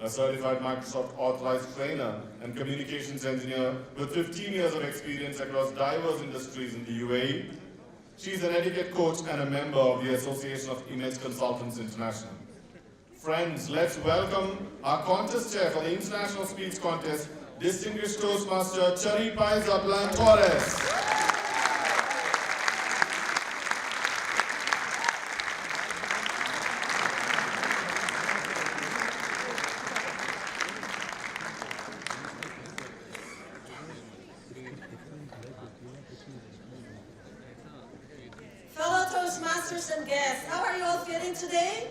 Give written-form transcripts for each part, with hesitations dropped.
a certified Microsoft authorized trainer and communications engineer with 15 years of experience across diverse industries in the UAE. She's an etiquette coach and a member of the Association of Image Consultants International. Friends, let's welcome our contest chair for the International Speech Contest, distinguished Toastmaster Chari Zaplan Torres. Fellow Toastmasters and guests, how are you all feeling today?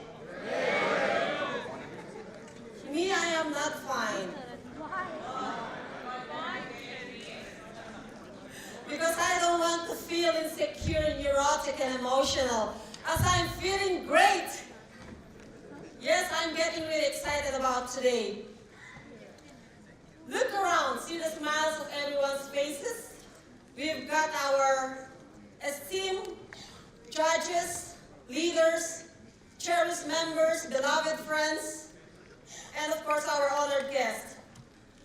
Me, I am not fine. Because I don't want to feel insecure and neurotic and emotional, as I'm feeling great. Yes, I'm getting really excited about today. Look around, see the smiles of everyone's faces. We've got our esteemed judges, leaders, cherished members, beloved friends, and of course our honored guests.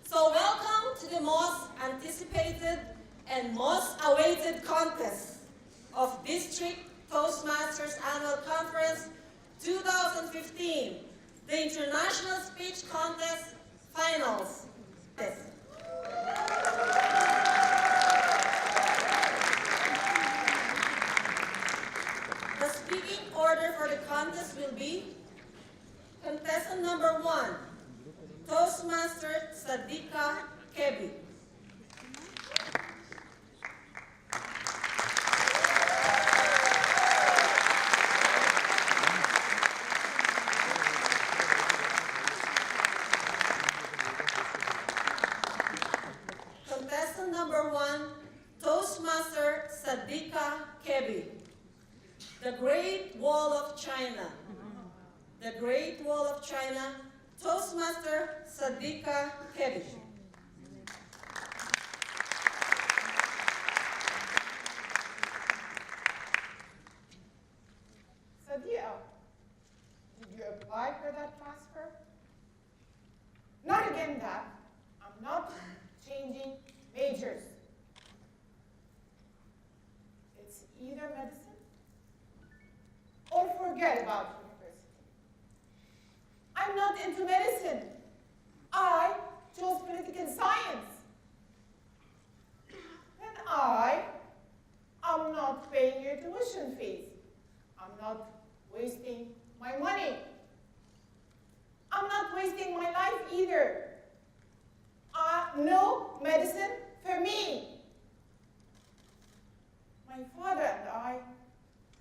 So welcome to the most anticipated and most awaited contest of District Toastmasters Annual Conference 2015, the International Speech Contest Finals. The speaking order for the contest will be contestant number 1, Toastmaster Sadika Kebi. Contestant number 1, Toastmaster Sadika Kebi. The Great Wall of China. The Great Wall of China, Toastmaster Sadika Kebi. Sadia, did you apply for that transfer? Not again that. I'm not changing majors. It's either medicine or forget about university. I'm not into medicine. I chose political science. And I am not paying your tuition fees. I'm not wasting my money. I'm not wasting my life either. No medicine for me. My father and I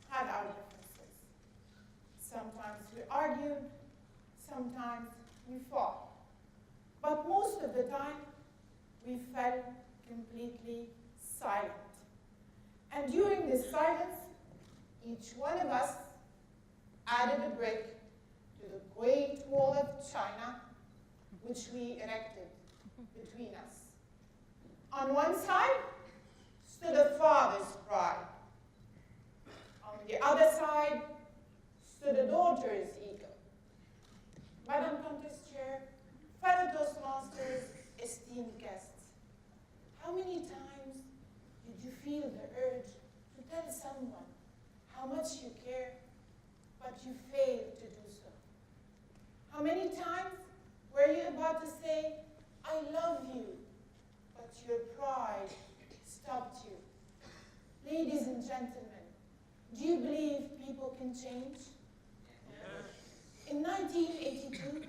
had our differences. Sometimes we argued, sometimes we fought. But most of the time, we fell completely silent. And during this silence, each one of us added a brick to the Great Wall of China, which we erected between us. On one side stood a father's pride. On the other side stood a daughter's ego. Madam Contest Chair, fellow Toastmasters, esteemed guests, how many times did you feel the urge to tell someone how much you care, but you failed to do so? How many times were you about to say, I love you, but your pride stopped you? Ladies and gentlemen, do you believe people can change? In 1982,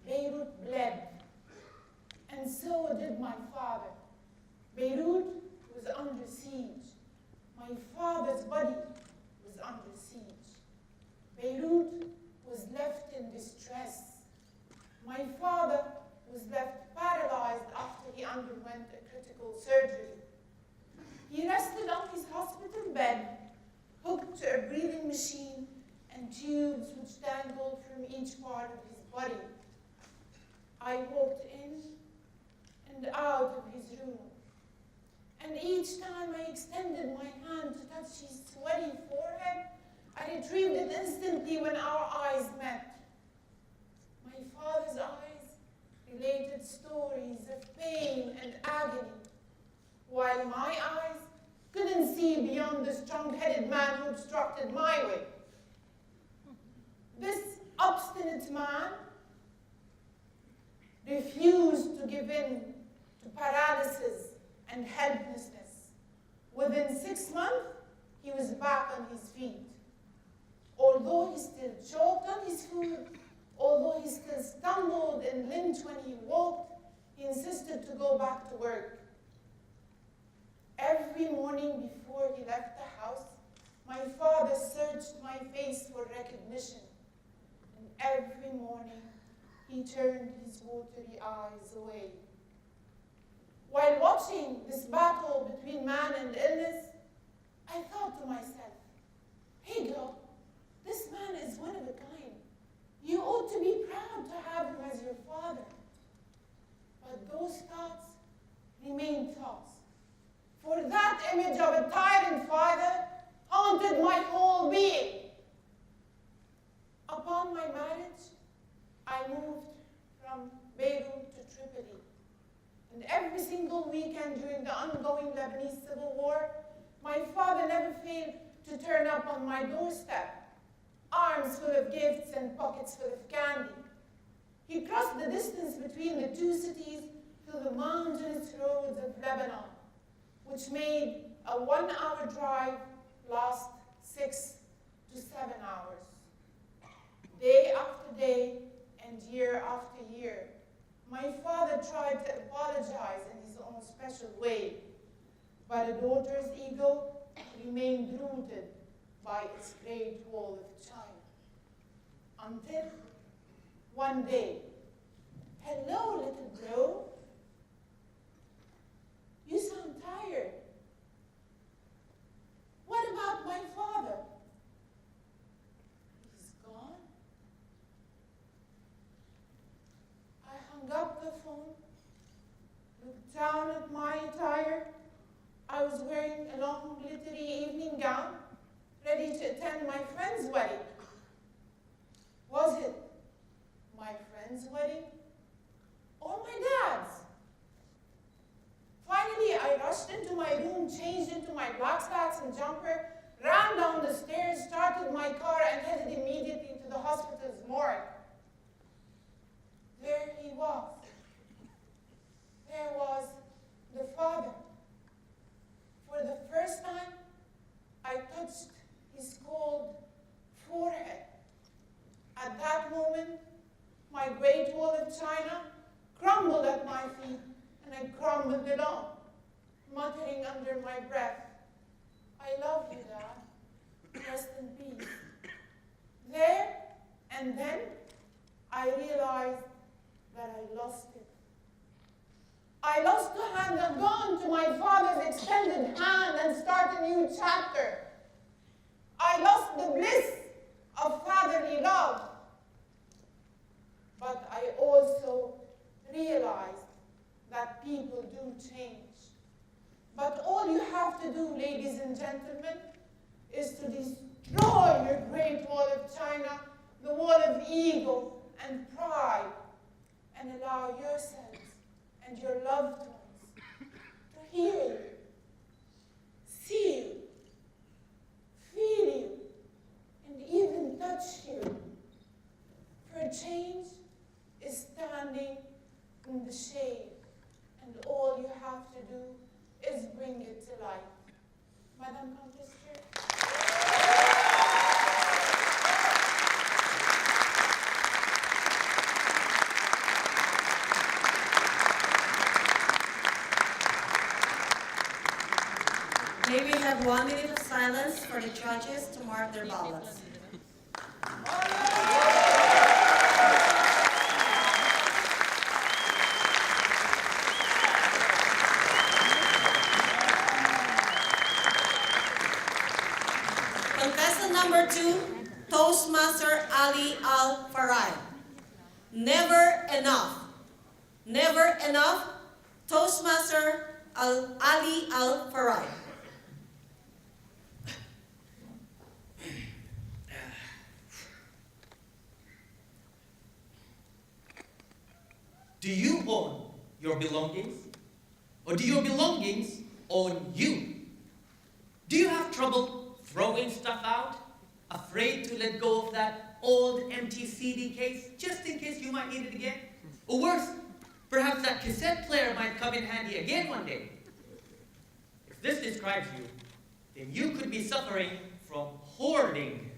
Beirut bled, and so did my father. Beirut was under siege. My father's body was under siege. Beirut was left in distress. My father was left paralyzed after he underwent a critical surgery. He rested on his hospital bed, hooked to a breathing machine and tubes which dangled from each part of his body. I walked in and out of his room, and each time I extended my hand to touch his sweaty forehead, I retrieved it instantly when our eyes met. My father's eyes my eyes couldn't see beyond the strong-headed man who obstructed my way. This obstinate man refused to give in to paralysis and helplessness. Within 6 months, he was back on his feet. Although he still choked on his food, although he still stumbled and limped when he walked, he insisted to go back to work. Every morning before he left the house, my father searched my face for recognition. And every morning, he turned his watery eyes away. While watching this battle between man and illness, I thought to myself, hey girl, this man is one of a kind. You ought to be proud to have him as your father. But those thoughts remained thoughts. For that image of a tyrant father haunted my whole being. Upon my marriage, I moved from Beirut to Tripoli. And every single weekend during the ongoing Lebanese civil war, my father never failed to turn up on my doorstep, arms full of gifts and pockets full of candy. He crossed the distance between the two cities through the mountainous roads of Lebanon, which made a 1-hour drive last 6 to 7 hours. Day after day and year after year, my father tried to apologize in his own special way, but a daughter's ego remained rooted by its Great Wall of China. Until one day, hello, little bro. You sound tired. What about my father? He's gone. I hung up the phone, looked down at my attire. I was wearing a long, glittery evening gown, ready to attend my friend's wedding. Was it my friend's wedding or my dad's? Finally, I rushed into my room, changed into my black slacks and jumper, ran down the stairs, started my car, and headed immediately to the hospital's morgue. There he was. There was the father. For the first time, I touched his cold forehead. At that moment, my Great Wall of China crumbled at my feet, and I crumbled along, muttering under my breath, I love you, Dad. Rest in peace. There and then, I realized that I lost it. I lost the hand and gone to my father's extended hand and start a new chapter. I lost the bliss of fatherly love. But I also realized that people do change. But all you have to do, ladies and gentlemen, is to destroy your Great Wall of China, the wall of ego and pride, and allow yourselves and your loved ones to hear you, see you, feel you, and even touch you. For change is standing in the shade, and all you have to do is bring it to life. Madam Countess Chair. May we have 1 minute of silence for the judges to mark their ballots. Contestant number 2, Toastmaster Ali Al-Farai. Never enough. Never enough. Toastmaster Ali Al-Farai. Do you own your belongings? Or do your belongings on you. Do you have trouble throwing stuff out? Afraid to let go of that old empty CD case, just in case you might need it again? Or worse, perhaps that cassette player might come in handy again one day. If this describes you, then you could be suffering from hoarding.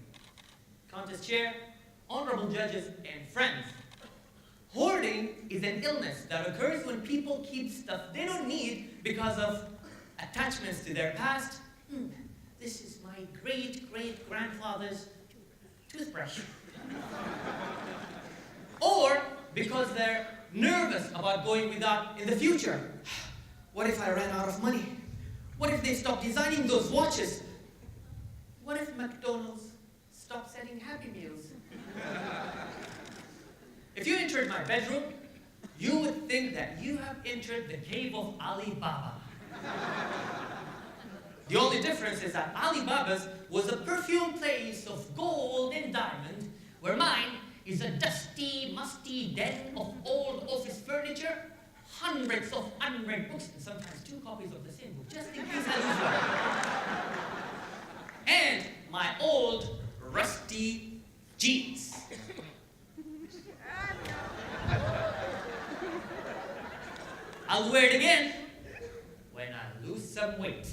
Contest chair, honorable judges, and friends. Hoarding is an illness that occurs when people keep stuff they don't need because of attachments to their past. This is my great-great-grandfather's toothbrush. Or because they're nervous about going without in the future. What if I ran out of money? What if they stopped designing those watches? What if McDonald's stopped selling Happy Meals? If you entered my bedroom, you would think that you have entered the cave of Ali Baba. The only difference is that Ali Baba's was a perfume place of gold and diamond, where mine is a dusty, musty den of old office furniture, hundreds of unread books, and sometimes 2 copies of the same book, just in case I lose one. And my old, rusty jeans. I'll wear it again when I lose some weight.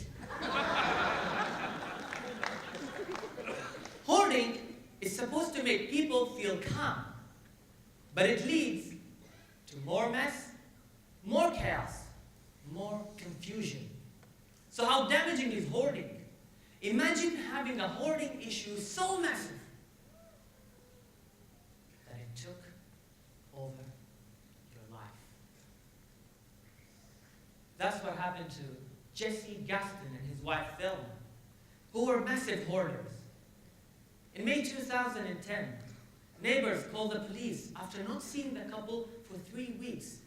Hoarding is supposed to make people feel calm, but it leads to more mess, more chaos, more confusion. So how damaging is hoarding? Imagine having a hoarding issue so massive that it took over your life. That's what happened to Jesse Gaston and his wife Thelma, who were massive hoarders. In May 2010, neighbors called the police after not seeing the couple for 3 weeks.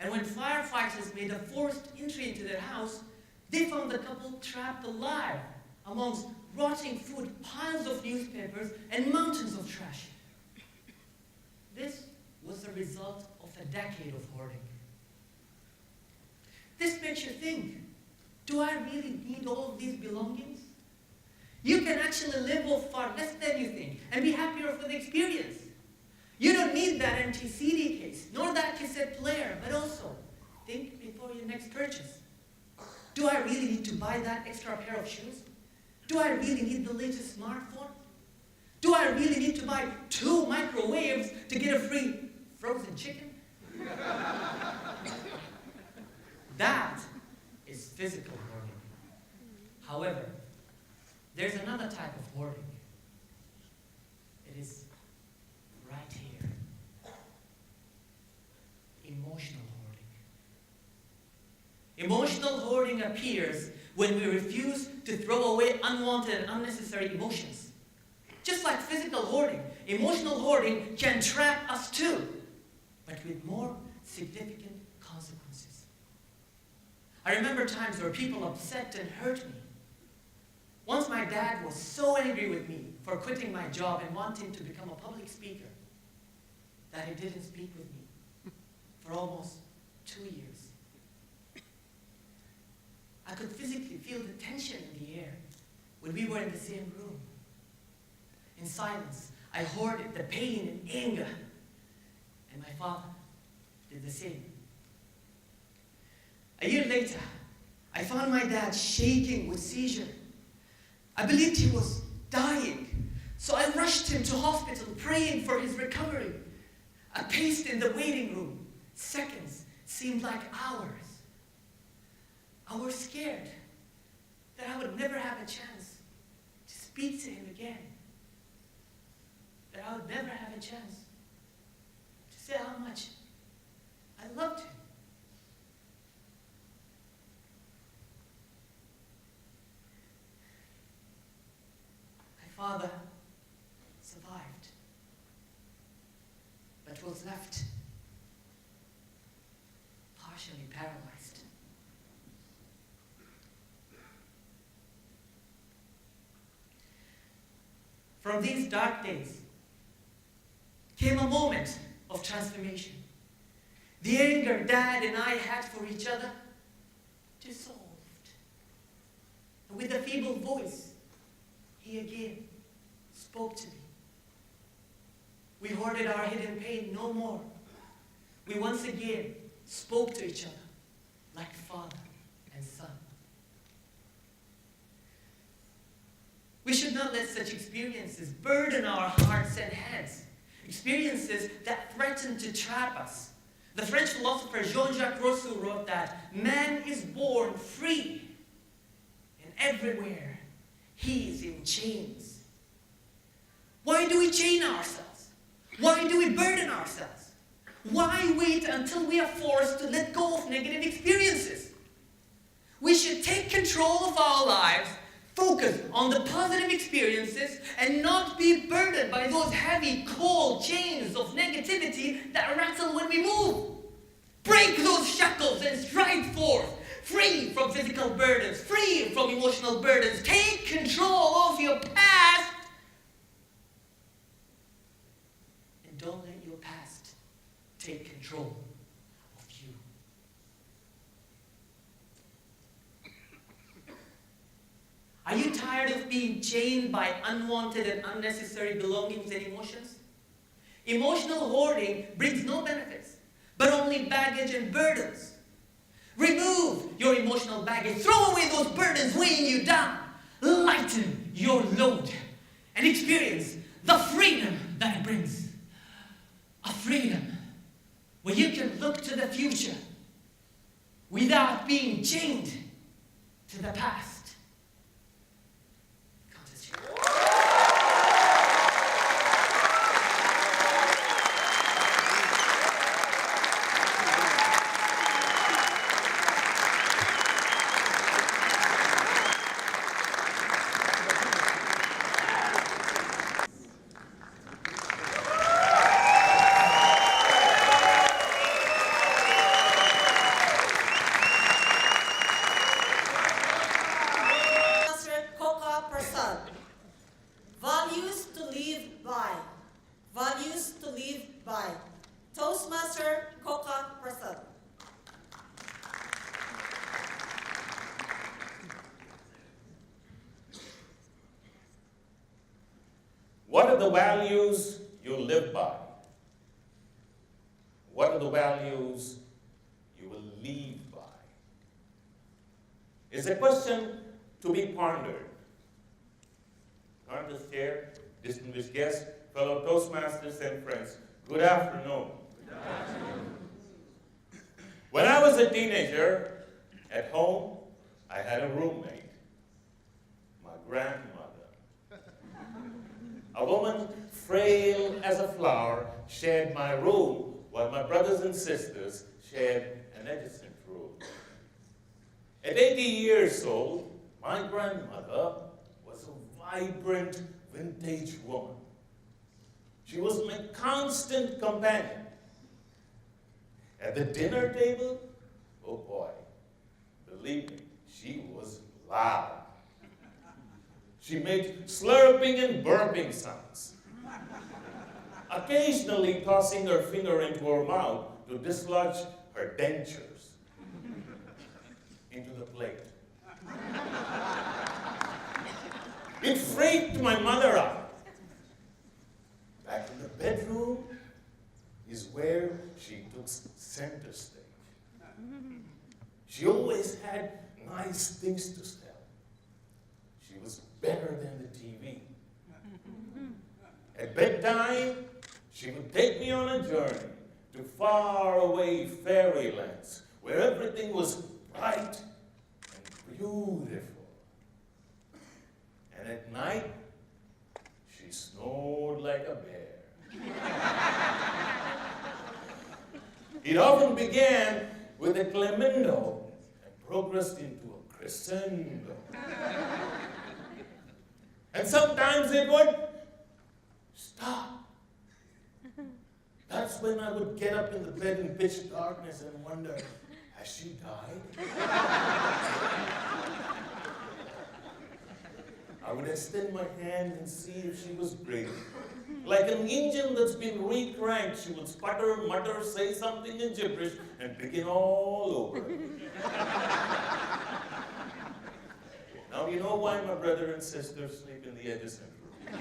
And when firefighters made a forced entry into their house, they found the couple trapped alive amongst rotting food, piles of newspapers, and mountains of trash. This was the result of a decade of hoarding. This makes you think, do I really need all of these belongings? You can actually live off far less than you think and be happier for the experience. You don't need that empty CD case, nor that cassette player, but also think before your next purchase. Do I really need to buy that extra pair of shoes? Do I really need the latest smartphone? Do I really need to buy 2 microwaves to get a free frozen chicken? That is physical hoarding. However, there's another type of hoarding. It is right here. Emotional hoarding. Emotional hoarding appears when we refuse to throw away unwanted and unnecessary emotions. Just like physical hoarding, emotional hoarding can trap us too, but with more significant consequences. I remember times where people upset and hurt me. Once my dad was so angry with me for quitting my job and wanting to become a public speaker that he didn't speak with me for almost 2 years. I could physically feel the tension in the air when we were in the same room. In silence, I hoarded the pain and anger, and my father did the same. A year later, I found my dad shaking with seizure. I believed he was dying, so I rushed him to hospital, praying for his recovery. I paced in the waiting room. Seconds seemed like hours. I was scared that I would never have a chance to speak to him again. That I would never have a chance to say how much I loved him. My father survived, but was left partially paralyzed. From these dark days came a moment of transformation. The anger Dad and I had for each other dissolved. And with a feeble voice, he again spoke to me. We hoarded our hidden pain no more. We once again spoke to each other like father and son. We should not let such experiences burden our hearts and heads. Experiences that threaten to trap us. The French philosopher Jean-Jacques Rousseau wrote that man is born free, and everywhere he is in chains. Why do we chain ourselves? Why do we burden ourselves? Why wait until we are forced to let go of negative experiences? We should take control of our lives, focus on the positive experiences, and not be burdened by those heavy, cold chains of negativity that rattle when we move. Break those shackles and stride forth, free from physical burdens, free from emotional burdens. Take control of your past, and don't let your past take control of you. Are you tired of being chained by unwanted and unnecessary belongings and emotions? Emotional hoarding brings no benefits, but only baggage and burdens. Remove your emotional baggage. Throw away those burdens weighing you down. Lighten your load and experience the freedom that it brings. A freedom where you can look to the future without being chained to the past. Values to live by. Values to live by. Toastmaster Coca Prasad. What are the values you live by? What are the values you will leave by? It's a question to be pondered. On this chair, distinguished guests, fellow Toastmasters and friends, good afternoon. Good afternoon. When I was a teenager, at home, I had a roommate, my grandmother. A woman frail as a flower shared my room, while my brothers and sisters shared an adjacent room. At 80 years old, my grandmother was a vibrant, vintage woman. She was my constant companion. At the dinner table, oh boy, believe me, she was loud. She made slurping and burping sounds, occasionally tossing her finger into her mouth to dislodge her dentures into the plate. It freaked my mother out. Back in the bedroom is where she took center stage. She always had nice things to tell. She was better than the TV. At bedtime, she would take me on a journey to faraway fairylands where everything was bright and beautiful. And at night, she snored like a bear. It often began with a clemendo and progressed into a crescendo. And sometimes it would stop. That's when I would get up in the bed in pitch darkness and wonder, has she died? I would extend my hand and see if she was breathing. Like an engine that's been re-cranked, she would sputter, mutter, say something in gibberish, and begin all over. Now you know why my brother and sister sleep in the adjacent room.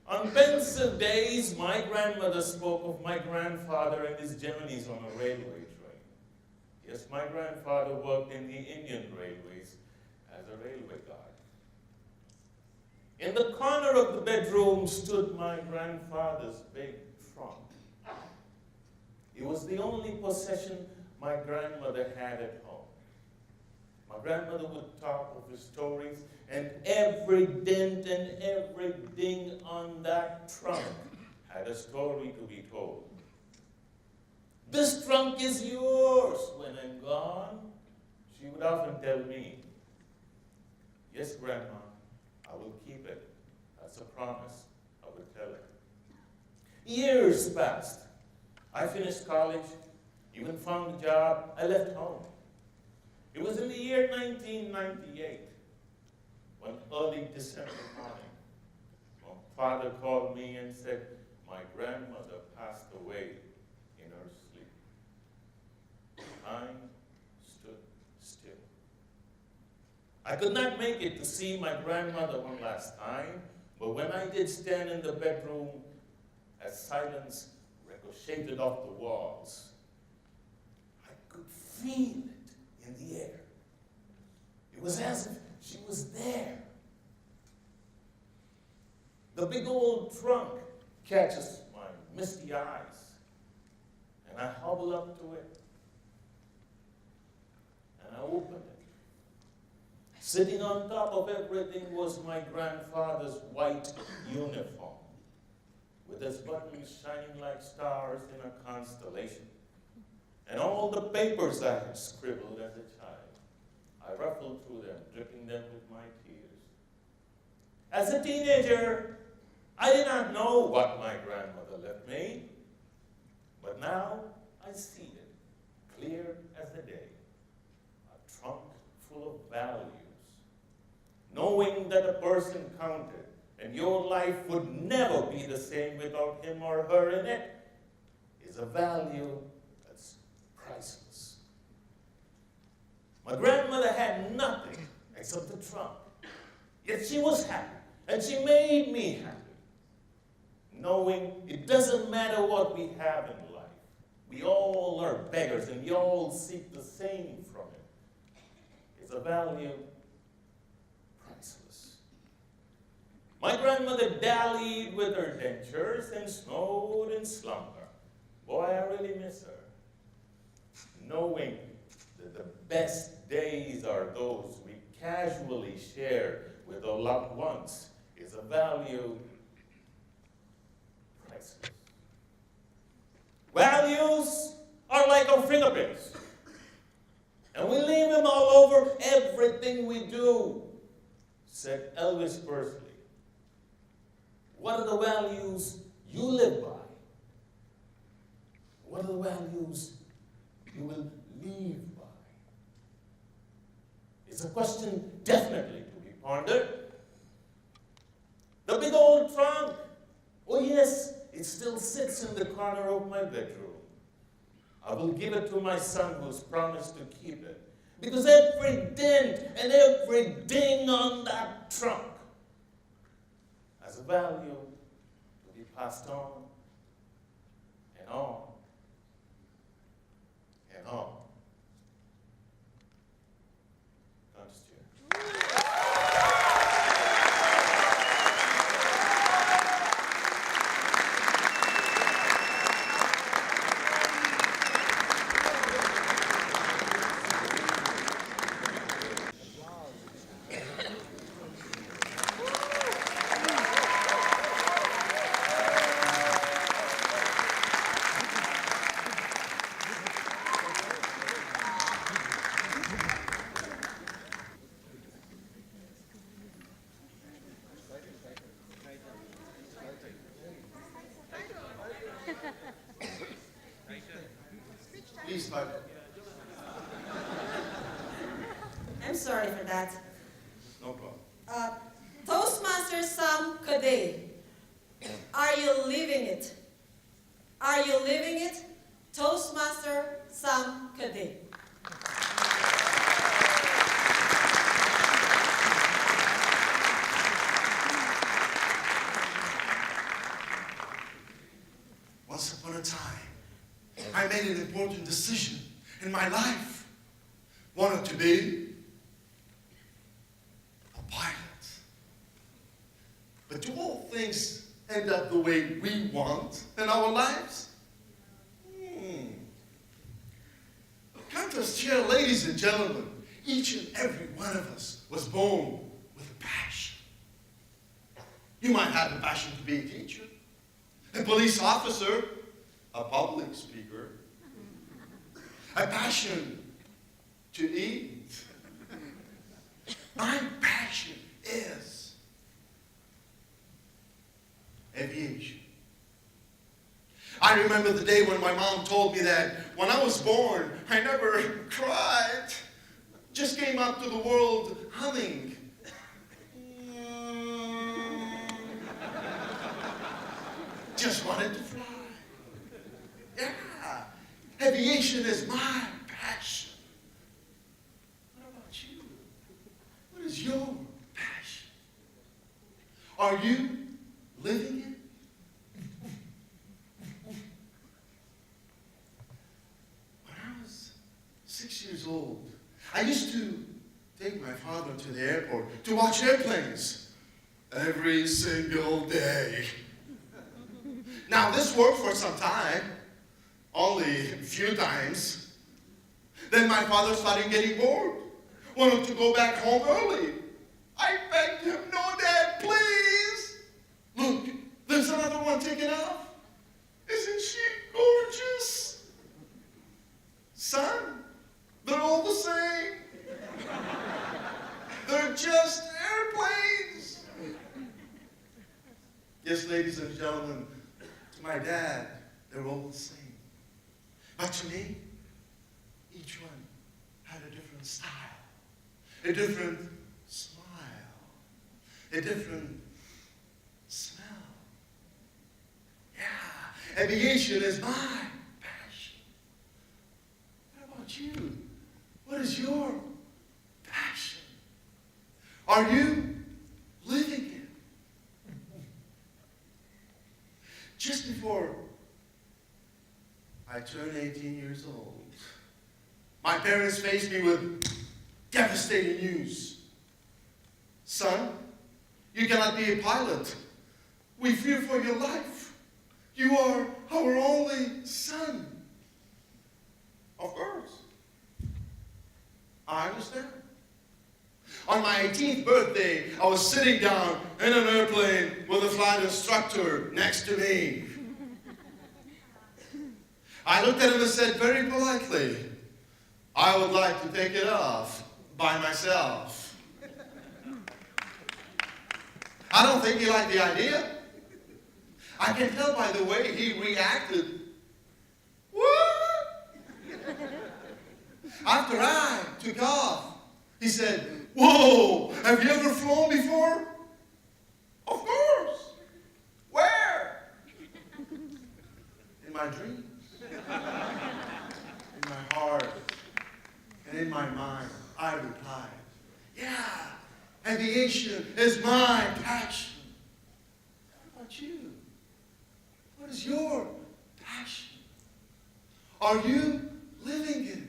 On pensive days, my grandmother spoke of my grandfather and his journeys on a railway train. Yes, my grandfather worked in the Indian Railways as a railway guard. In the corner of the bedroom stood my grandfather's big trunk. It was the only possession my grandmother had at home. My grandmother would talk of the stories, and every dent and every ding on that trunk had a story to be told. This trunk is yours when I'm gone, she would often tell me. Yes, Grandma, I will keep it. That's a promise, I would tell her. Years passed. I finished college, even found a job. I left home. It was in the year 1998, one early December morning. My father called me and said, my grandmother passed away in her sleep. Time stood still. I could not make it to see my grandmother one last time, but when I did stand in the bedroom, as silence ricocheted off the walls, I could feel it in the air. It was as if she was there. The big old trunk catches my misty eyes, and I hobble up to it, and I open it. Sitting on top of everything was my grandfather's white uniform, with his buttons shining like stars in a constellation. And all the papers I had scribbled as a child, I ruffled through them, dripping them with my tears. As a teenager, I did not know what my grandmother left me, but now I see it, clear as the day, a trunk full of values. Knowing that a person counted, and your life would never be the same without him or her in it, is a value that's priceless. My grandmother had nothing except the trunk, yet she was happy, and she made me happy. Knowing it doesn't matter what we have in life, we all are beggars, and we all seek the same from it. It's a value priceless. My grandmother dallied with her dentures and snowed in slumber. Boy, I really miss her. Knowing that the best days are those we casually share with our loved ones is a value priceless. Values are like our fingerprints, and we leave them all over everything we do, said Elvis Presley. What are the values you live by? What are the values you will live by? It's a question definitely to be pondered. The big old trunk. Oh yes, it still sits in the corner of my bedroom. I will give it to my son who's promised to keep it. Because every dent and every ding on that trunk has a value to be passed on and on and on. Countess Chair. Please, Michael. I'm sorry for that. No problem. Toastmasters Sam Kadeh. Are you living it? Are you living it? Toastmaster Sam Kadeh. Once upon a time, I made an important decision in my life. Wanted to be a pilot. But do all things end up the way we want in our lives? Contest chair, ladies and gentlemen, each and every one of us was born with a passion. You might have a passion to be a teacher, a police officer, a public speaker, a passion to eat. My passion is aviation. I remember the day when my mom told me that when I was born, I never cried. Just came out to the world humming. Just wanted to fly. Yeah. Aviation is my passion. What about you? What is your passion? Are you living it? When I was 6 years old, I used to take my father to the airport to watch airplanes every single day. Now, this worked for some time, only a few times. Then my father started getting bored, wanted to go back home early. I begged him, "No, Dad, please. Look, there's another one taking off. Isn't she gorgeous? Son, they're all the same. They're just airplanes." Yes, ladies and gentlemen, to my dad, they're all the same. But to me, each one had a different style, a different smile, a different smell. Yeah, aviation is my passion. What about you? What is your passion? Are you living it? Just before I turned 18 years old, my parents faced me with devastating news. "Son, you cannot be a pilot. We fear for your life. You are our only son." Of course, I understand. On my 18th birthday, I was sitting down in an airplane with a flight instructor next to me. I looked at him and said very politely, "I would like to take it off by myself." I don't think he liked the idea. I can tell by the way he reacted. "What?" After I took off, he said, "Whoa, have you ever flown before?" "Of course." "Where?" "In my dreams, in my heart, and in my mind," I replied. "Yeah, aviation is my passion." What about you? What is your passion? Are you living it?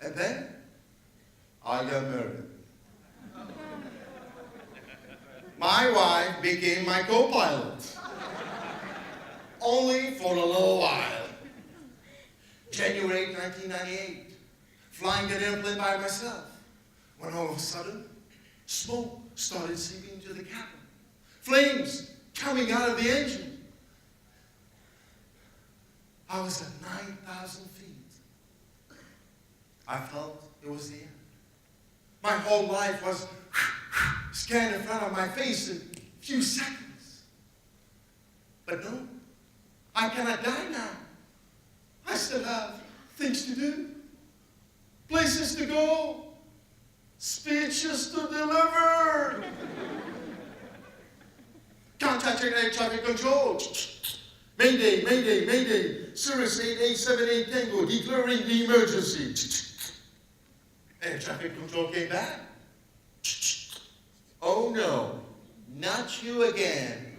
And then I got married. My wife became my co-pilot. Only for a little while. January 1998, flying an airplane by myself, when all of a sudden, smoke started seeping into the cabin. Flames coming out of the engine. I was at 9,000 feet. I felt it was the end. My whole life was scanned in front of my face in a few seconds. But no, I cannot die now. I still have things to do, places to go, speeches to deliver. Contacting air traffic control. Mayday, mayday, mayday. Cirrus 8878 Tango declaring the emergency. Air traffic control came back. Oh no, Not you again.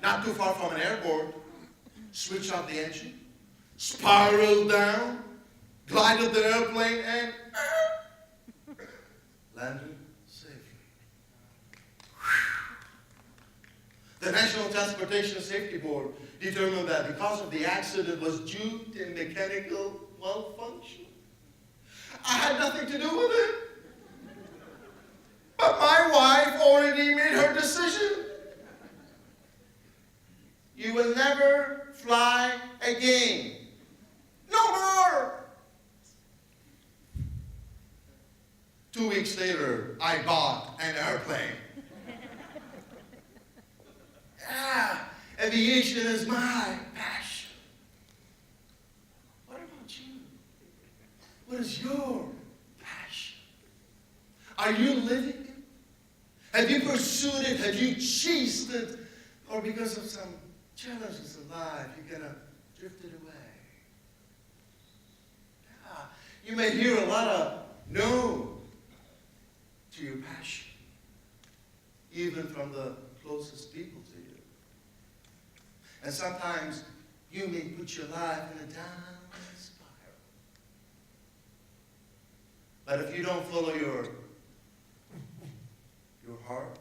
Not too far from an airport, switch out the engine, spiral down, glided the airplane, and landed safely. The National Transportation Safety Board determined that because of the accident was due to mechanical malfunction. I had nothing to do with it. But my wife already made her decision. You will never fly again. No more! 2 weeks later, I bought an airplane. Aviation is my passion. What about you? What is your passion? Are you living it? Have you pursued it? Have you chased it? Or because of some challenges in life, you kind of drifted away? Yeah. You may hear a lot of no to your passion, even from the closest people to you. And sometimes you may put your life in a down spiral. But if you don't follow your heart,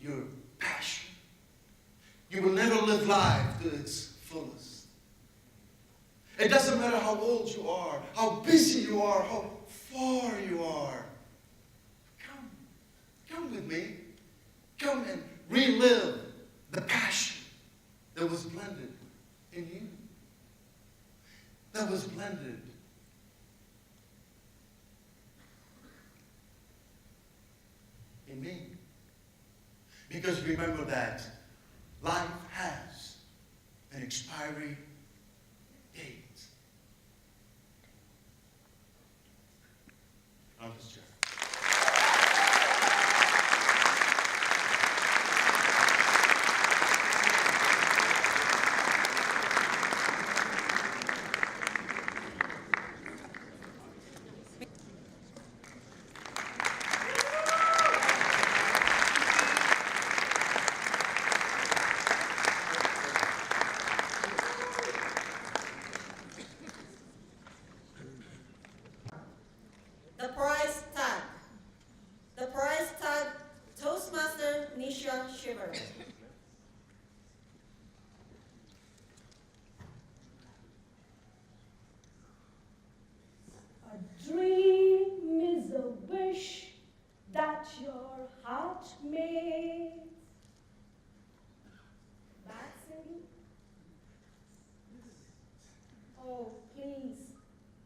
your passion, you will never live life to its fullest. It doesn't matter how old you are, how busy you are, how far you are. Come with me. Come and relive the passion that was blended in you. That was blended in me. Because remember that life has an expiry date. On this journey. The prize tag. The prize tag, Toastmaster Nisha Shiver. A dream is a wish that your heart makes. Back singing? Oh, please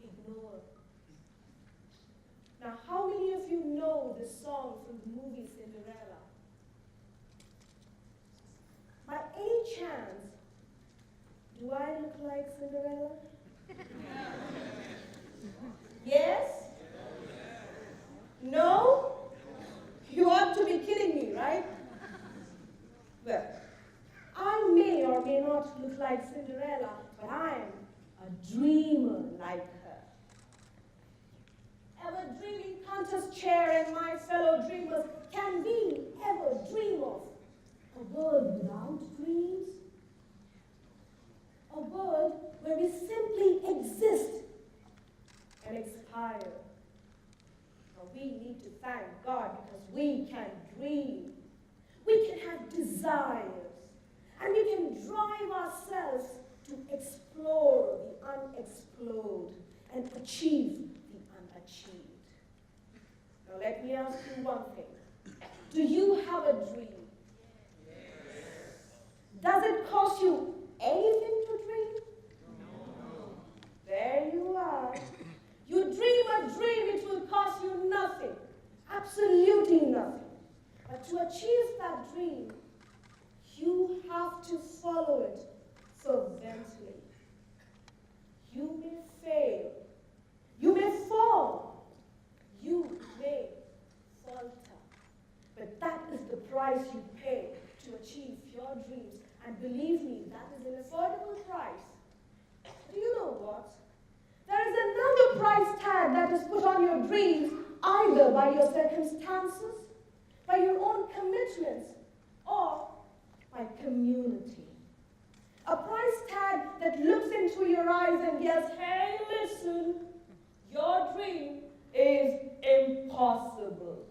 ignore. Now, how many of you know the song from the movie Cinderella? By any chance, do I look like Cinderella? Yes? No? You ought to be kidding me, right? Well, I may or may not look like Cinderella, but I am a dreamer like her. Ever dreaming contest chair and my fellow dreamers, can we ever dream of a world without dreams? A world where we simply exist and expire. Now we need to thank God because we can dream. We can have desires. And we can drive ourselves to explore the unexplored and achieve the unachieved. Now let me ask you one thing. Do you have a dream? Yes. Does it cost you anything to dream? No. There you are. You dream a dream, it will cost you nothing. Absolutely nothing. But to achieve that dream, you have to follow it fervently. You may fail. You may fall. You may falter. But that is the price you pay to achieve your dreams. And believe me, that is an affordable price. Do you know what? There is another price tag that is put on your dreams either by your circumstances, by your own commitments, or by community. A price tag that looks into your eyes and yells, hey, listen, your dream is impossible.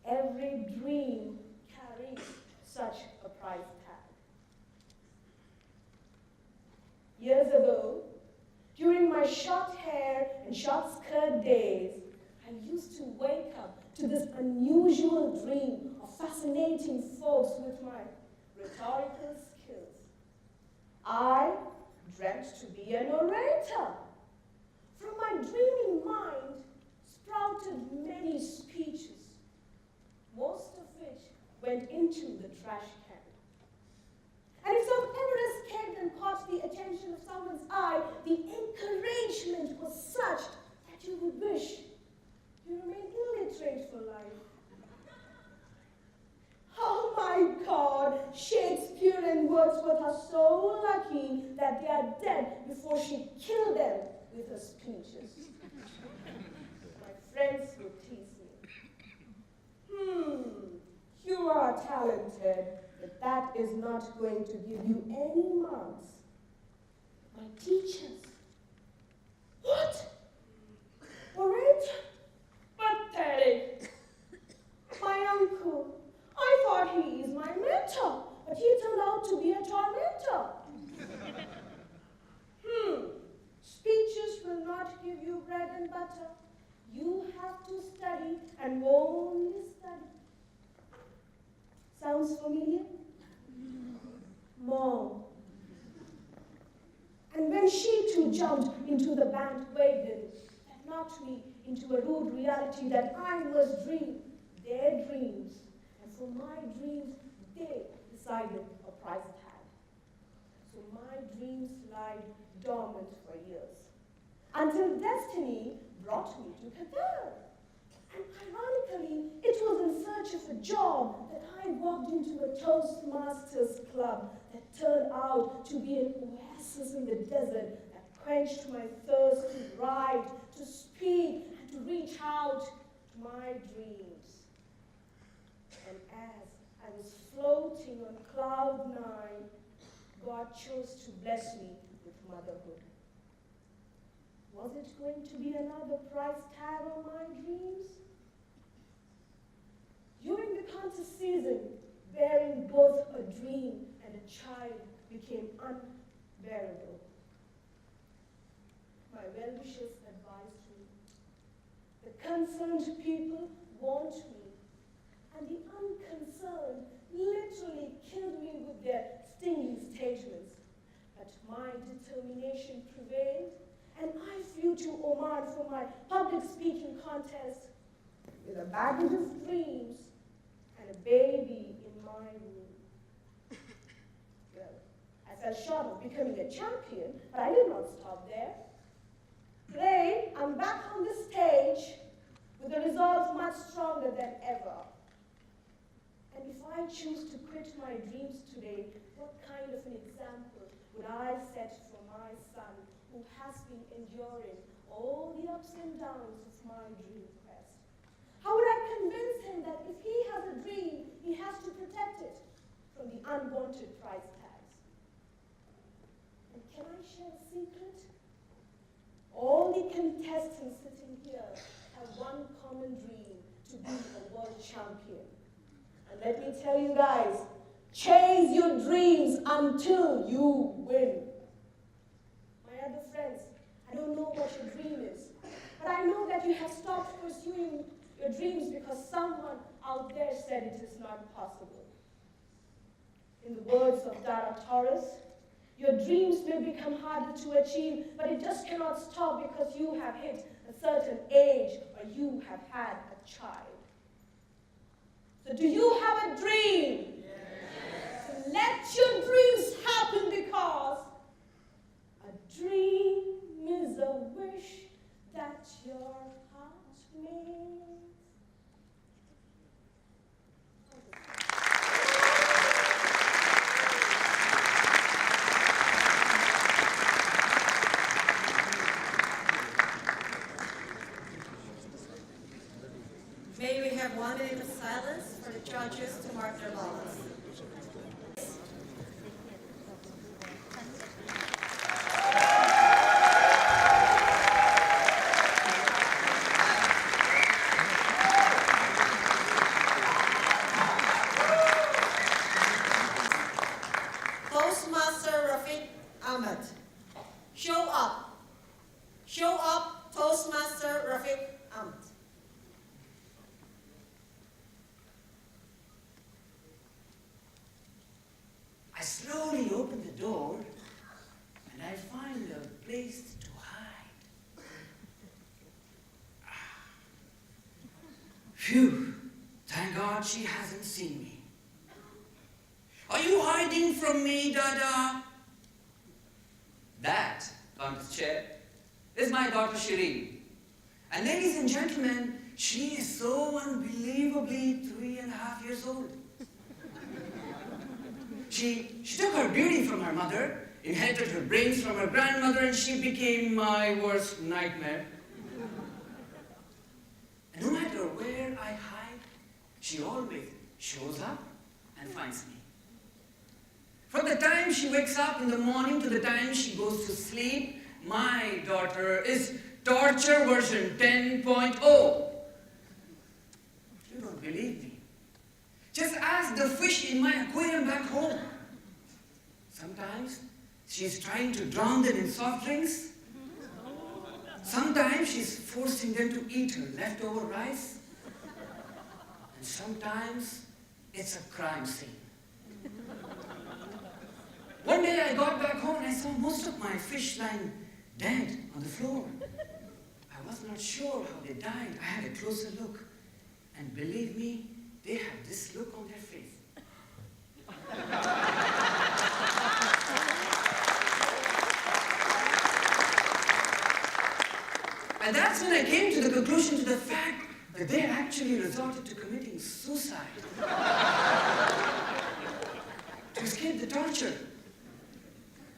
Every dream carries such a price tag. Years ago, during my short hair and short skirt days, I used to wake up to this unusual dream of fascinating folks with my rhetorical skills. I dreamt to be an orator. From my dreaming mind sprouted many speeches, most of which went into the trash can. And if some ever escaped and caught the attention of someone's eye, the encouragement was such that you would wish you remained illiterate for life. Oh my God, Shakespeare and Wordsworth are so lucky that they are dead before she killed them with her speeches. My friends would tease me. You are talented, but that is not going to give you any marks. My teachers. What? Orator? Pathetic. My uncle. I thought he is my mentor, but he turned out to be a tormentor. Speeches will not give you bread and butter. You have to study and only study. Sounds familiar? Mom. And when she too jumped into the bandwagon that knocked me into a rude reality that I must dream their dreams, and for my dreams they decided a price tag. So my dreams lied dormant for years, until destiny brought me to Qatar. And ironically, it was in search of a job that I walked into a Toastmasters club that turned out to be an oasis in the desert that quenched my thirst to write, to speak, and to reach out to my dreams. And as I was floating on cloud 9, God chose to bless me with motherhood. Was it going to be another price tag on my dreams? During the contest season, bearing both a dream and a child became unbearable. My well-wishers advised me. The concerned people warned me, and the unconcerned literally killed me with their stinging statements. But my determination prevailed, and I flew to Oman for my public speaking contest with a baggage of dreams and a baby in my room. Well, I fell short of becoming a champion, but I did not stop there. Today, I'm back on the stage with a resolve much stronger than ever. And if I choose to quit my dreams today, what kind of an example would I set for my son, who has been enduring all the ups and downs of my dream quest? How would I convince him that if he has a dream, he has to protect it from the unwanted price tags? And can I share a secret? All the contestants sitting here have one common dream: to be a world champion. And let me tell you guys, chase your dreams until you win. My other friends, I don't know what your dream is, but I know that you have stopped pursuing your dreams because someone out there said it is not possible. In the words of Dara Torres, your dreams may become harder to achieve, but it just cannot stop because you have hit a certain age or you have had a child. So do you have a dream? Yes. So let your dreams happen, because a dream is a wish that your heart makes. silence for the judges to mark their ballots. Toastmaster Rafiq Ahmed. Show up. Show up, Toastmaster Rafiq Ahmed. I slowly open the door and I find a place to hide. Phew, thank God she hasn't seen me. Are you hiding from me, Dada? That, Countess Chair, is my daughter Shireen. And ladies and gentlemen, she is so unbelievably 3.5 years old. She took her beauty from her mother, inherited her brains from her grandmother, and she became my worst nightmare. And no matter where I hide, she always shows up and finds me. From the time she wakes up in the morning to the time she goes to sleep, my daughter is torture version 10.0. You don't believe me? Just ask the fish in my aquarium back home. Sometimes she's trying to drown them in soft drinks. Sometimes she's forcing them to eat her leftover rice. And sometimes it's a crime scene. One day I got back home and I saw most of my fish lying dead on the floor. I was not sure how they died. I had a closer look. And believe me, they had this look on their face. And that's when I came to the conclusion to the fact that they actually resorted to committing suicide to escape the torture.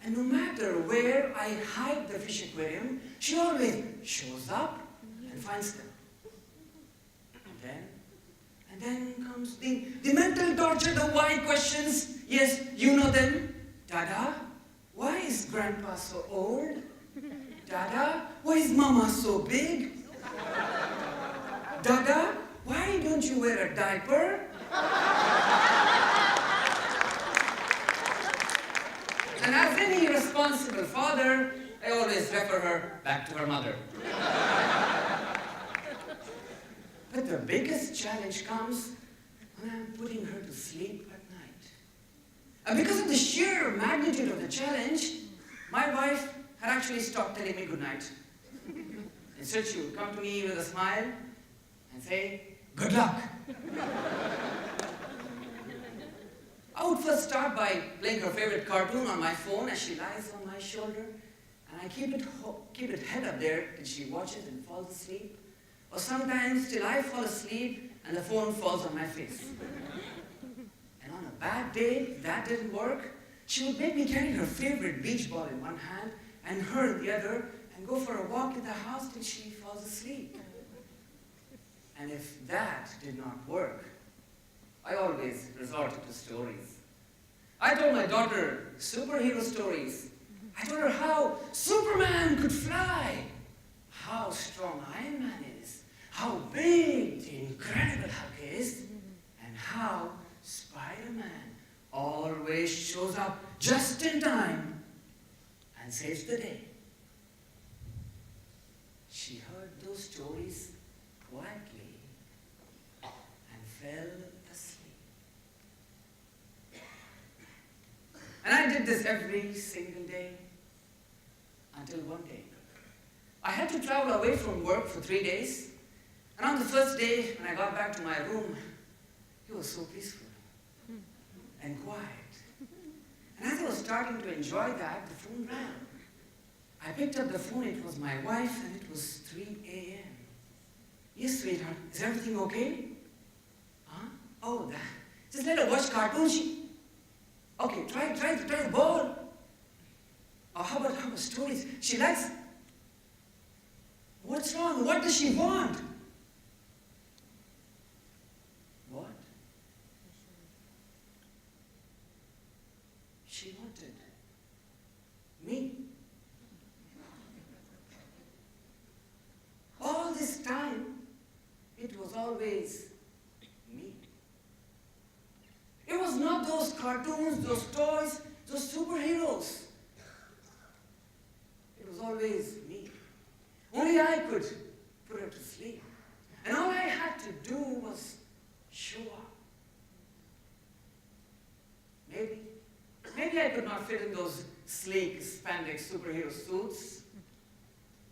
And no matter where I hide the fish aquarium, she always shows up and finds them. And then comes the mental torture, the why questions. Yes, you know them. Dada, why is Grandpa so old? Dada, why is Mama so big? Dada, why don't you wear a diaper? And as any responsible father, I always refer her back to her mother. But the biggest challenge comes when I'm putting her to sleep at night. And because of the sheer magnitude of the challenge, my wife had actually stopped telling me goodnight. Instead, she would come to me with a smile and say, "Good luck." I would first start by playing her favorite cartoon on my phone as she lies on my shoulder, and I keep it head up there till she watches and falls asleep. Or sometimes till I fall asleep and the phone falls on my face. And on a bad day, if that didn't work, she would make me carry her favorite beach ball in one hand and her in the other and go for a walk in the house till she falls asleep. And if that did not work, I always resorted to stories. I told my daughter superhero stories. I told her how Superman could fly, how strong Iron Man is, how big the Incredible Hulk is, and how Spider-Man always shows up just in time and saves the day. She heard those stories quietly and fell asleep. And I did this every single day until one day. I had to travel away from work for 3 days. And on the first day, when I got back to my room, it was so peaceful and quiet. And as I was starting to enjoy that, the phone rang. I picked up the phone, it was my wife, and it was 3 a.m. "Yes, sweetheart, is everything okay?" "Huh? Oh, just let her watch cartoons. Okay, try the ball. Or how about stories? She likes... What's wrong? What does she want?" "What? those cartoons, those toys, those superheroes. It was always me. Only I could put her to sleep. And all I had to do was show up. Maybe I could not fit in those sleek spandex superhero suits,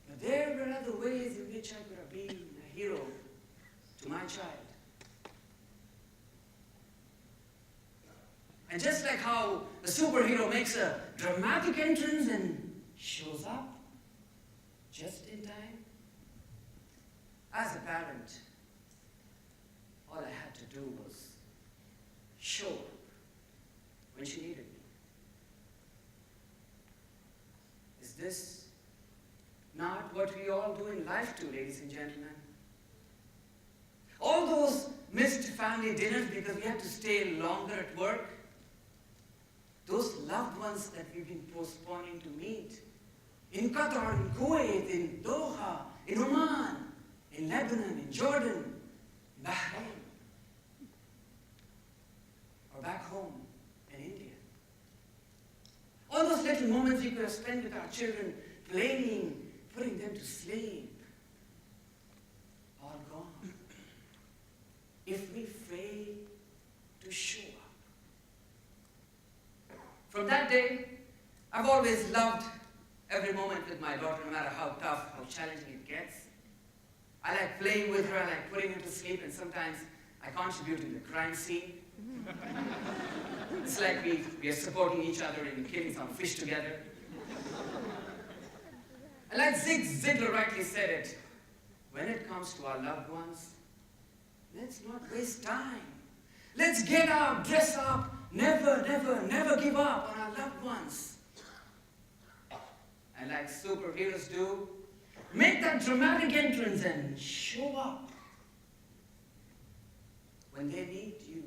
but there were other ways in which I could have been a hero to my child. And just like how a superhero makes a dramatic entrance and shows up just in time, as a parent, all I had to do was show up when she needed me. Is this not what we all do in life too, ladies and gentlemen? All those missed family dinners because we had to stay longer at work, those loved ones that we've been postponing to meet in Qatar, in Kuwait, in Doha, in Oman, in Lebanon, in Jordan, Bahrain, or back home in India. All those little moments we could have spent with our children, playing, putting them to sleep, all gone. If we fail to show up. From that day, I've always loved every moment with my daughter, no matter how tough, how challenging it gets. I like playing with her, I like putting her to sleep, and sometimes I contribute in the crime scene. It's like we are supporting each other in killing some fish together. And like Zig Ziglar rightly said it, when it comes to our loved ones, let's not waste time. Let's get up, dress up, never, never, never give up on our loved ones. And like superheroes do, make that dramatic entrance and show up when they need you.